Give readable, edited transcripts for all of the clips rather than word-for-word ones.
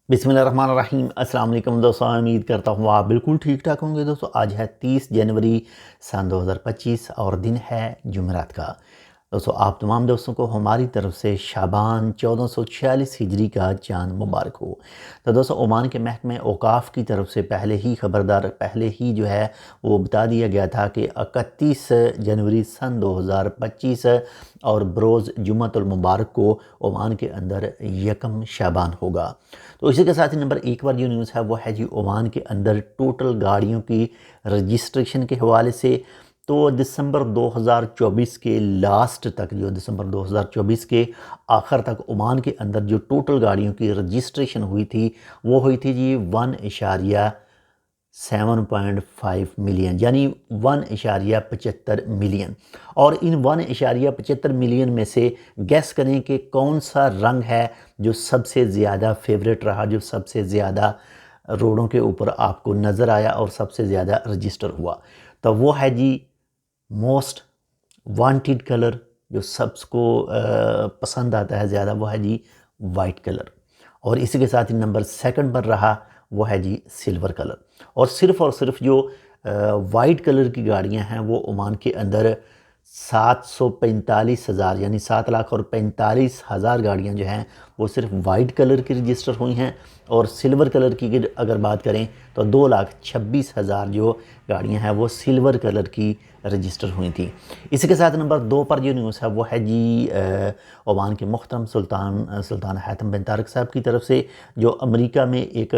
बिस्मिल्लाहिर्रहमानिर्रहीम। अस्सलाम वालेकुम दोस्तों, उम्मीद करता हूँ आप बिल्कुल ठीक ठाक होंगे। दोस्तों आज है 30 जनवरी सन 2025 और दिन है जुमेरात का। दोस्तों आप तमाम दोस्तों को हमारी तरफ से शाबान 1446 हिजरी का चांद मुबारक हो। तो दोस्तों ओमान के महकमे औकाफ़ की तरफ से पहले ही जो है वो बता दिया गया था कि 31 जनवरी सन 2025 और बरोज़ जुम्मतुल मुबारक को ओमान के अंदर यकम शाबान होगा। तो इसी के साथ ही नंबर 1 पर जो न्यूज़ है वो है जी ओमान के अंदर टोटल गाड़ियों की रजिस्ट्रेशन के हवाले से। तो दिसंबर 2024 के लास्ट तक, जो दिसंबर 2024 के आखिर तक ओमान के अंदर जो टोटल गाड़ियों की रजिस्ट्रेशन हुई थी वो हुई थी जी 1.7.5 मिलियन, यानी 1.75 मिलियन। और इन 1.75 मिलियन में से गैस करें कि कौन सा रंग है जो सबसे ज़्यादा फेवरेट रहा, जो सबसे ज़्यादा रोडों के ऊपर आपको नज़र आया और सबसे ज़्यादा रजिस्टर हुआ। तो वो है जी मोस्ट वांटेड कलर, जो सबको पसंद आता है ज़्यादा, वो है जी वाइट कलर। और इसी के साथ ही नंबर 2 पर रहा वो है जी सिल्वर कलर। और सिर्फ जो वाइट कलर की गाड़ियां हैं वो ओमान के अंदर 745,000 यानी 7,45,000 गाड़ियां जो हैं वो सिर्फ वाइट कलर की रजिस्टर हुई हैं। और सिल्वर कलर की अगर बात करें तो 2,26,000 जो गाड़ियां हैं वो सिल्वर कलर की रजिस्टर हुई थी। इसी के साथ नंबर 2 पर जो न्यूज़ है वो है जी ओमान के मुहतरम सुल्तान हैतम बिन तारिक साहब की तरफ से, जो अमेरिका में एक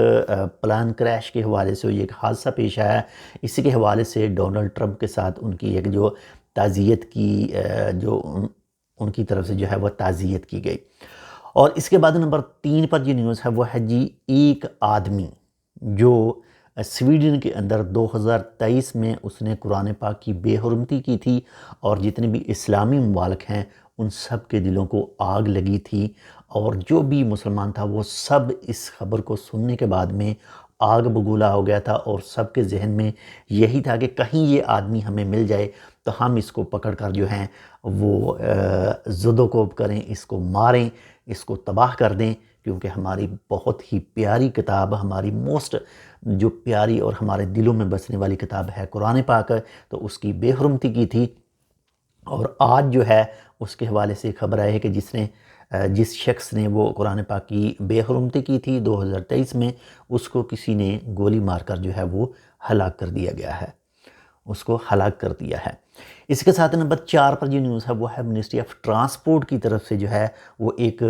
प्लान क्रैश के हवाले से एक हादसा पेश आया। इसी के हवाले से डोनाल्ड ट्रंप के साथ उनकी एक जो ताज़ियत की उनकी तरफ से जो है वह ताज़ियत की गई। और इसके बाद नंबर 3 पर जो न्यूज़ है वो है जी एक आदमी जो स्वीडन के अंदर 2023 में उसने कुरान पाक की बेहुरमती की थी और जितने भी इस्लामी ममालिक हैं उन सब के दिलों को आग लगी थी। और जो भी मुसलमान था वो सब इस खबर को सुनने के बाद में आग बबूला हो गया था और सब के जहन में यही था कि कहीं ये आदमी हमें मिल जाए तो हम इसको पकड़ कर जो हैं वो ज़ुदोकोब करें, इसको मारें, इसको तबाह कर दें। क्योंकि हमारी बहुत ही प्यारी किताब, हमारी मोस्ट जो प्यारी और हमारे दिलों में बसने वाली किताब है कुरान पाक, तो उसकी बेहुरमती की थी। और आज जो है उसके हवाले से खबर आई है कि जिस शख्स ने वो कुरान पाक की बेहुरमती की थी 2023 में, उसको किसी ने गोली मारकर जो है वो हलाक कर दिया गया है, उसको हलाक कर दिया है। इसके साथ नंबर 4 पर जो न्यूज़ है वो है मिनिस्ट्री ऑफ ट्रांसपोर्ट की तरफ से जो है वो एक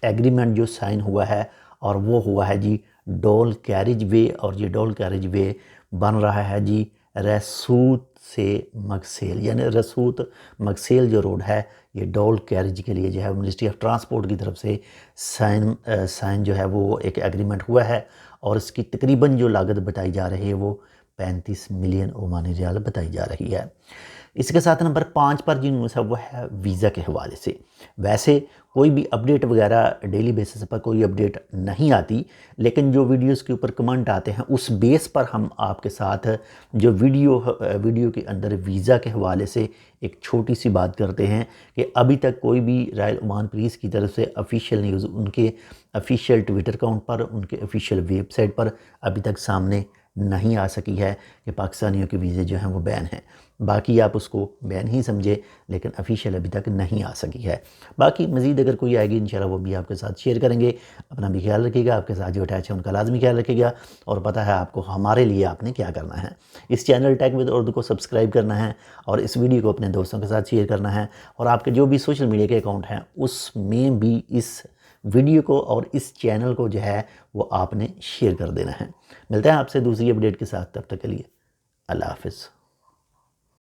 एग्रीमेंट जो साइन हुआ है और वो हुआ है जी डोल कैरिज वे। और ये डोल कैरिज वे बन रहा है जी रसूत से मकसेल, यानी रसूत मकसेल जो रोड है ये डोल कैरिज के लिए जो है मिनिस्ट्री ऑफ ट्रांसपोर्ट की तरफ से साइन जो है वो एक एग्रीमेंट हुआ है। और इसकी तकरीबन जो लागत बताई जा रही है वो 35 मिलियन ओमानी रियाल बताई जा रही है। इसके साथ नंबर 5 पर जो न्यूज़ है वो है वीज़ा के हवाले से। वैसे कोई भी अपडेट वगैरह डेली बेसिस पर कोई अपडेट नहीं आती, लेकिन जो वीडियोस के ऊपर कमेंट आते हैं उस बेस पर हम आपके साथ जो वीडियो के अंदर वीज़ा के हवाले से एक छोटी सी बात करते हैं कि अभी तक कोई भी रॉयल ओमान पुलिस की तरफ से ऑफिशियल न्यूज़ उनके ऑफिशियल ट्विटर अकाउंट पर, उनके ऑफिशियल वेबसाइट पर अभी तक सामने नहीं आ सकी है कि पाकिस्तानियों के वीज़े जो हैं वो बैन हैं। बाकी आप उसको बैन ही समझे, लेकिन ऑफिशियल अभी तक नहीं आ सकी है। बाकी मज़ीद अगर कोई आएगी इंशाल्लाह वो भी आपके साथ शेयर करेंगे। अपना भी ख्याल रखिएगा, आपके साथ जो अटैच है उनका लाजमी ख्याल रखिएगा। और पता है आपको हमारे लिए आपने क्या करना है, इस चैनल टेक विद उर्दू को सब्सक्राइब करना है और इस वीडियो को अपने दोस्तों के साथ शेयर करना है। और आपके जो भी सोशल मीडिया के अकाउंट हैं उसमें भी इस वीडियो को और इस चैनल को जो है वो आपने शेयर कर देना है। मिलते हैं आपसे दूसरी अपडेट के साथ, तब तक के लिए अल्लाह हाफ़िज़।